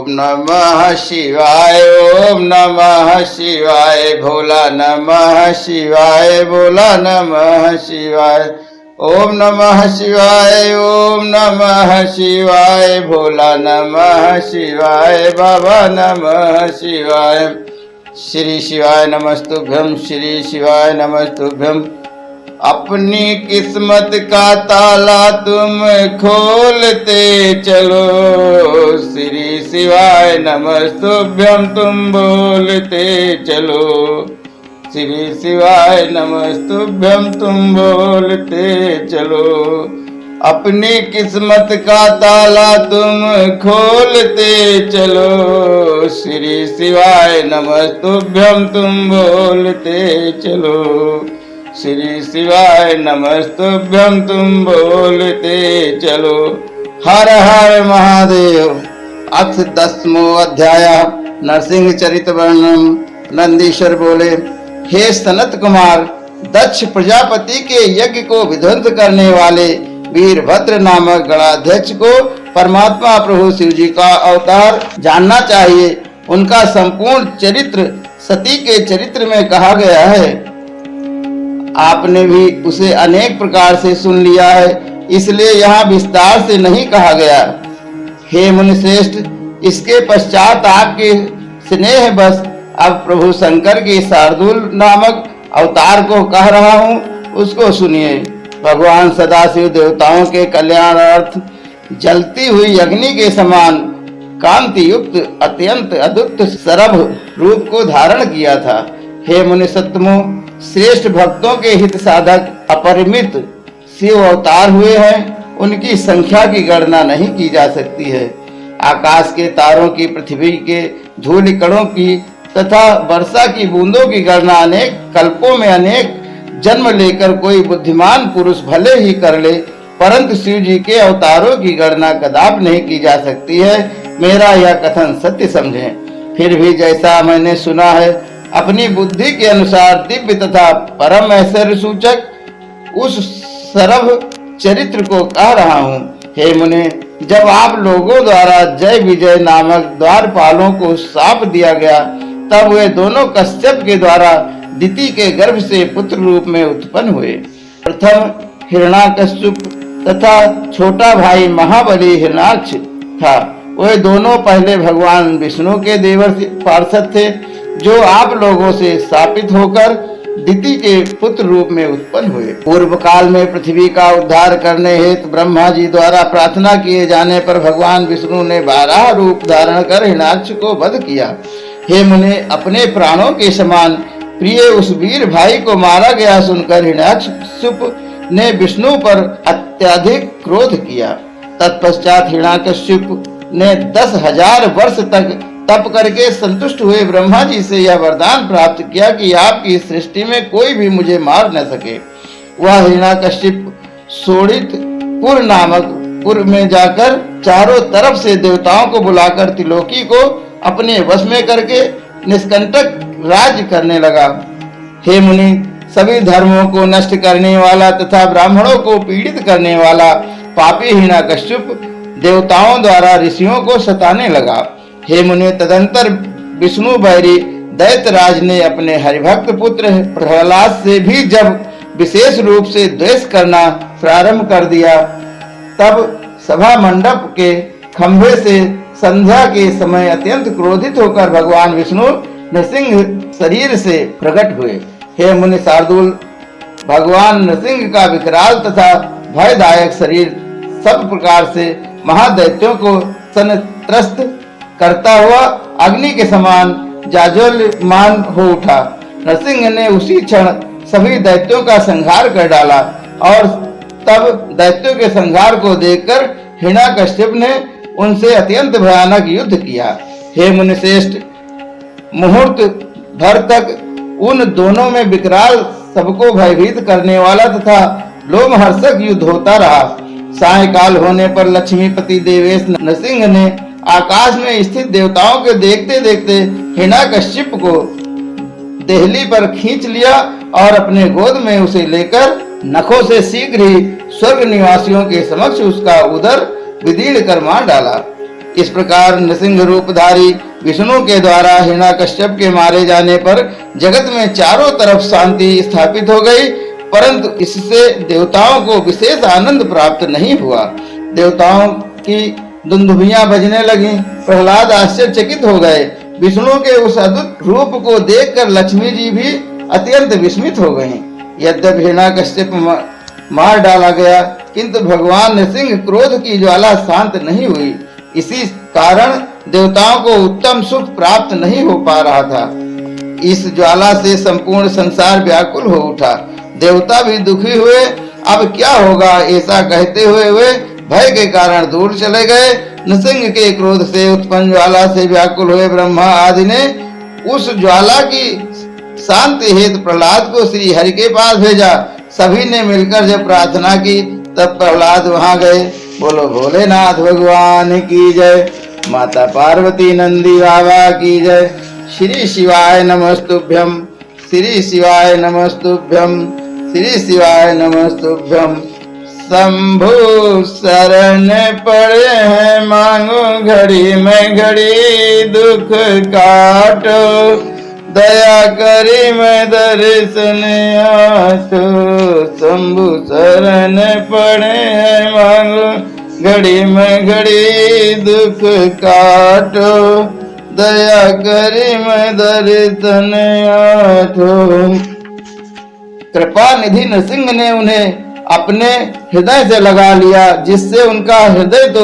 ओम नमः शिवाय, ओम नमः शिवाय, भोला नमः शिवाय, भोला नमः शिवाय, ओम नमः शिवाय, ओम नमः शिवाय, भोला नमः शिवाय, बाबा नमः शिवाय। श्री शिवाय नमस्तुभ्यं, श्री शिवाय नमस्तुभ्यं। अपनी किस्मत का ताला तुम खोलते चलो, श्री शिवाय नमस्तुभ्यं तुम बोलते चलो, श्री शिवाय नमस्तुभ्यं तुम बोलते चलो। अपनी किस्मत का ताला तुम खोलते चलो, श्री शिवाय नमस्तुभ्यं तुम बोलते चलो, श्री शिवाय नमस्तुभ्यं तुम बोलते चलो। हर हर महादेव। अथ 10वां अध्याय। नरसिंह चरित वर्णन। नंदीश्वर बोले, हे सनत कुमार, दक्ष प्रजापति के यज्ञ को विध्वंस करने वाले वीरभद्र नामक गणाध्यक्ष को परमात्मा प्रभु शिव जी का अवतार जानना चाहिए। उनका संपूर्ण चरित्र सती के चरित्र में कहा गया है। आपने भी उसे अनेक प्रकार से सुन लिया है, इसलिए यहाँ विस्तार से नहीं कहा गया। हे मुनिश्रेष्ठ, इसके पश्चात आपके स्नेह बस अब प्रभु शंकर के शार्दूल नामक अवतार को कह रहा हूँ, उसको सुनिए। भगवान सदाशिव देवताओं के कल्याणार्थ जलती हुई अग्नि के समान कांति युक्त अत्यंत अद्भुत सरभ रूप को धारण किया था। हे मुनि सत्तमो, श्रेष्ठ भक्तों के हित साधक अपरिमित शिव अवतार हुए हैं। उनकी संख्या की गणना नहीं की जा सकती है। आकाश के तारों की, पृथ्वी के धूल कणों की तथा वर्षा की बूंदों की गणना अनेक कल्पों में अनेक जन्म लेकर कोई बुद्धिमान पुरुष भले ही कर ले, परंतु शिव जी के अवतारों की गणना कदापि नहीं की जा सकती है। मेरा यह कथन सत्य समझें। फिर भी जैसा मैंने सुना है, अपनी बुद्धि के अनुसार दिव्य तथा परम ऐश्वर्य सूचक उस सरभ चरित्र को कह रहा हूँ। हे मुने, जब आप लोगों द्वारा जय विजय नामक द्वारपालों को शाप दिया गया, तब वे दोनों कश्यप के द्वारा दिति के गर्भ से पुत्र रूप में उत्पन्न हुए। प्रथम हिरण्याकश्यप तथा छोटा भाई महाबली हिरण्याक्ष था। वे दोनों पहले भगवान विष्णु के देवर पार्षद थे, जो आप लोगों से शापित होकर दिति के पुत्र रूप में उत्पन्न हुए। पूर्व काल में पृथ्वी का उद्धार करने हेतु ब्रह्मा जी द्वारा प्रार्थना किए जाने पर भगवान विष्णु ने 12 रूप धारण कर हिरण्याक्ष को वध किया। हे मुने, अपने प्राणों के समान प्रिय उस वीर भाई को मारा गया सुनकर हिरण्याकश्यप ने विष्णु पर अत्यधिक क्रोध किया। तत्पश्चात हिरण्याकश्यप ने 10,000 वर्ष तक तप करके संतुष्ट हुए ब्रह्मा जी से यह वरदान प्राप्त किया कि आपकी सृष्टि में कोई भी मुझे मार न सके। वह हिरण्याकश्यप शोणितपुर नामक पुर में जाकर चारों तरफ से देवताओं को बुलाकर त्रिलोकी को अपने वश में करके निष्कंटक राज्य करने लगा। हे मुनि, सभी धर्मों को नष्ट करने वाला तथा ब्राह्मणों को पीड़ित करने वाला पापी हिरण्याकश्यप देवताओं द्वारा ऋषियों को सताने लगा। हे मुनि, तदंतर विष्णु बैरी दैत्यराज ने अपने हरिभक्त पुत्र प्रहलाद से भी जब विशेष रूप से द्वेष करना प्रारंभ कर दिया, तब सभा मंडप के खंभे से संध्या के समय अत्यंत क्रोधित होकर भगवान विष्णु नृसिंह शरीर से प्रकट हुए। हे मुनि शार्दूल, भगवान नृसिंह का विकराल तथा भयदायक शरीर सब प्रकार से महादैत्यों को संत्रस्त करता हुआ अग्नि के समान जाज्वल्यमान हो उठा। नरसिंह ने उसी क्षण सभी दैत्यों का संहार कर डाला और तब दैत्यों के संहार को देखकर हिरण्याकश्यप ने उनसे अत्यंत भयानक युद्ध किया। हे मुनिश्रेष्ठ, मुहूर्त भर तक उन दोनों में विकराल सबको भयभीत करने वाला तथा लोमहर्षक युद्ध होता रहा। सायंकाल होने पर लक्ष्मीपति देवेश नरसिंह ने आकाश में स्थित देवताओं के देखते देखते हिरण्याकश्यप को देहली पर खींच लिया और अपने गोद में उसे लेकर नखों से शीघ्र ही स्वर्ग निवासियों के समक्ष उसका उदर विदीर्ण कर मार डाला। इस प्रकार नृसिंह रूपधारी विष्णु के द्वारा हिरण्यकश्यप के मारे जाने पर जगत में चारों तरफ शांति स्थापित हो गई, परंतु इससे देवताओं को विशेष आनंद प्राप्त नहीं हुआ। देवताओं की दुंदुभियां बजने लगी। प्रहलाद आश्चर्यचकित हो गए। विष्णु के उस अद्भुत रूप को देखकर लक्ष्मी जी भी अत्यंत विस्मित हो गईं। यद्यपि हिरण्यकश्यप मार डाला गया, किंतु भगवान नृसिंह क्रोध की ज्वाला शांत नहीं हुई। इसी कारण देवताओं को उत्तम सुख प्राप्त नहीं हो पा रहा था। इस ज्वाला से संपूर्ण संसार व्याकुल हो उठा। देवता भी दुखी हुए। अब क्या होगा, ऐसा कहते हुए वे भय के कारण दूर चले गए। नृसिंह के क्रोध से उत्पन्न ज्वाला से व्याकुल हुए ब्रह्मा आदि ने उस ज्वाला की शांति हेतु प्रहलाद को श्री हरि के पास भेजा। सभी ने मिलकर जब प्रार्थना की तब प्रहलाद वहां गए। बोलो भोलेनाथ भगवान की जय। माता पार्वती नंदी बाबा की जय। श्री शिवाय नमस्तुभ्यम, श्री शिवाय नमस्तुभ्यम, श्री शिवाय नमस्तुभ्यम। शंभु शरण पड़े हैं, मांगो घड़ी में घड़ी दुख काटो, दया करी मैं दर्शन आठो। शंभु शरण पड़े हैं, मांगो घड़ी में घड़ी दुख काटो, दया करी मैं दर्शन आठो। कृपा निधि नृसिंह ने उन्हें अपने हृदय से लगा लिया, जिससे उनका हृदय तो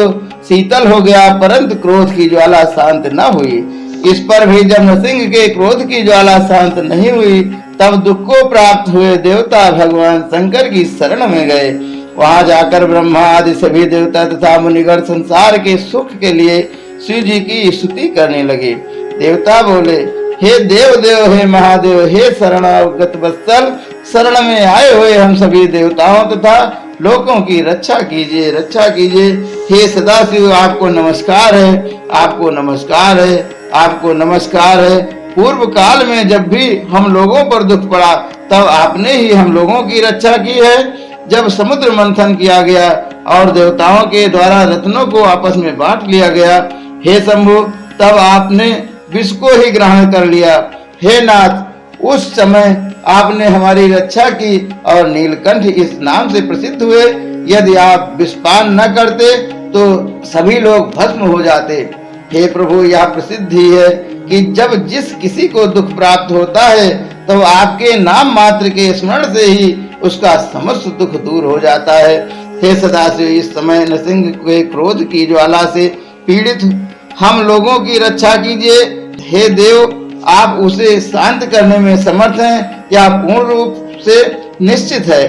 शीतल हो गया, परंतु क्रोध की ज्वाला शांत न हुई। इस पर भी जब नृसिंह के क्रोध की ज्वाला शांत नहीं हुई, तब दुख को प्राप्त हुए देवता भगवान शंकर की शरण में गए। वहां जाकर ब्रह्मा आदि सभी देवता तथा मुनिगण संसार के सुख के लिए शिव जी की स्तुति करने लगे। देवता बोले, हे देव देव, हे महादेव, हे शरणागत वत्सल, शरण में आए हुए हम सभी देवताओं तथा लोगों की रक्षा कीजिए, रक्षा कीजिए। हे सदाशिव, आपको नमस्कार है, आपको नमस्कार है, आपको नमस्कार है। पूर्व काल में जब भी हम लोगों पर दुख पड़ा, तब आपने ही हम लोगों की रक्षा की है। जब समुद्र मंथन किया गया और देवताओं के द्वारा रत्नों को आपस में बांट लिया गया, हे शंभु, तब आपने विष को ही ग्रहण कर लिया। हे नाथ, उस समय आपने हमारी रक्षा की और नीलकंठ इस नाम से प्रसिद्ध हुए। यदि आप विषपान न करते तो सभी लोग भस्म हो जाते। हे प्रभु, यह प्रसिद्ध ही है कि जब जिस किसी को दुख प्राप्त होता है, तो आपके नाम मात्र के स्मरण से ही उसका समस्त दुख दूर हो जाता है। हे सदाशिव, इस समय नृसिंह के क्रोध की ज्वाला से पीड़ित हम लोगों की रक्षा कीजिए। हे देव, आप उसे शांत करने में समर्थ हैं, या पूर्ण रूप से निश्चित है।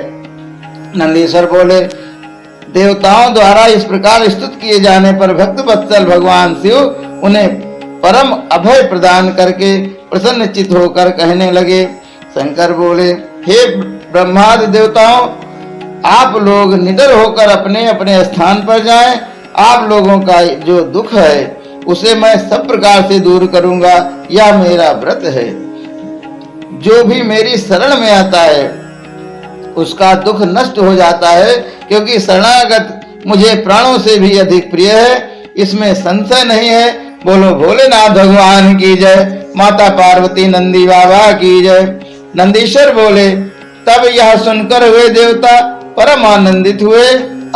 नंदीश्वर बोले, देवताओं द्वारा इस प्रकार स्तुत किए जाने पर भक्त वत्सल भगवान शिव उन्हें परम अभय प्रदान करके प्रसन्न चित्त होकर कहने लगे। शंकर बोले, हे ब्रह्मादि देवताओं, आप लोग निडर होकर अपने अपने स्थान पर जाएं। आप लोगों का जो दुख है उसे मैं सब प्रकार से दूर करूंगा, यह मेरा व्रत है। जो भी मेरी शरण में आता है उसका दुख नष्ट हो जाता है, क्योंकि शरणागत मुझे प्राणों से भी अधिक प्रिय है, इसमें संशय नहीं है। बोलो भोलेनाथ भगवान की जय। माता पार्वती नंदी बाबा की जय। नंदीश्वर बोले, तब यह सुनकर वे देवता परम आनंदित हुए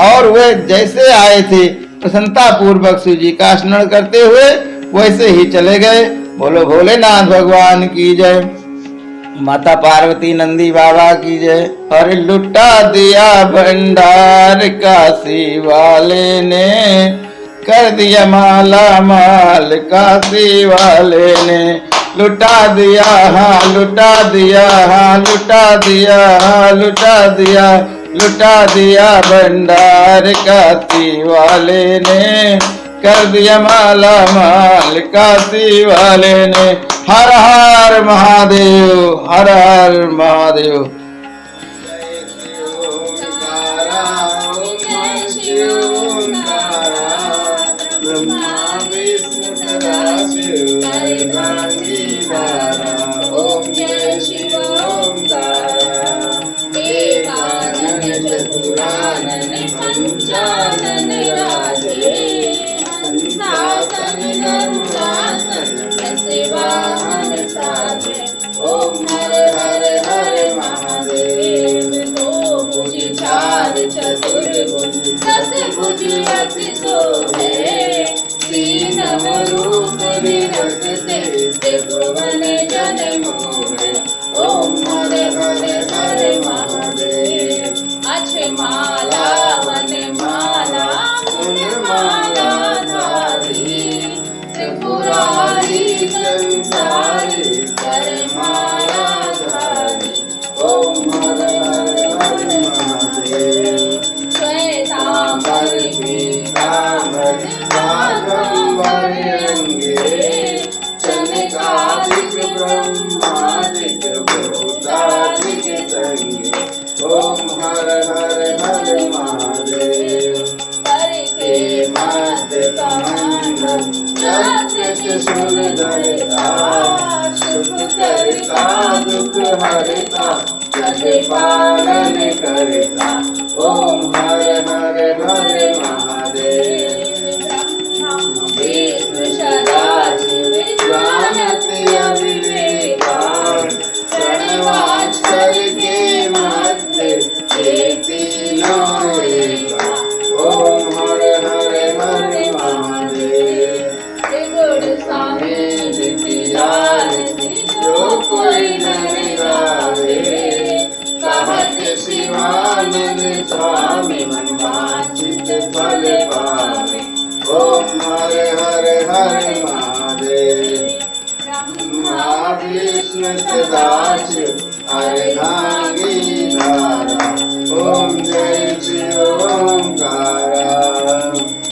और वे जैसे आए थे प्रसन्नता पूर्वक शिव जी का स्मरण करते हुए वैसे ही चले गए। बोलो भोलेनाथ भगवान की जय। माता पार्वती नंदी बाबा की जय। और लुटा दिया भंडार काशी वाले ने, कर दिया माला माल काशी वाले ने। लुटा दिया, हाँ लुटा दिया, हाँ लुटा दिया, हाँ लुटा दिया, लुटा दिया भंडार काशी वाले ने, कर दिया माला माल काशी वाले ने। हर हर महादेव, हर हर महादेव। ओम जय शिव ओंकारा, एकानन चतुरानन पंचानन राधे हंसा संसारी परमाराधारी ओम हर हर हर महादेव श्वेतांबर पीतांबर शाकंबर अंगे चनकादिक ब्रह्मादिक भूतादिक संगे ओम हर हर हर महादेव के मध्य कमंडल चक्र सुरधरता सुख करता दुख हरता जग पालन करता ओम हर हर हर महादेव विष्णु सदाशिव जानत अविवेकान प्रणवाक्षर के मध्य ये तीनों एका ओम हर हर हर महादेव त्रिगुण स्वामी नित्यानंद जो कोई नर गावे कहत शिवानंद स्वामी मन वांछित फल पावे ओम हर हर हर महादेव ब्रह्मा विष्णु सदाशिव अर्धांगी धारा ओम जय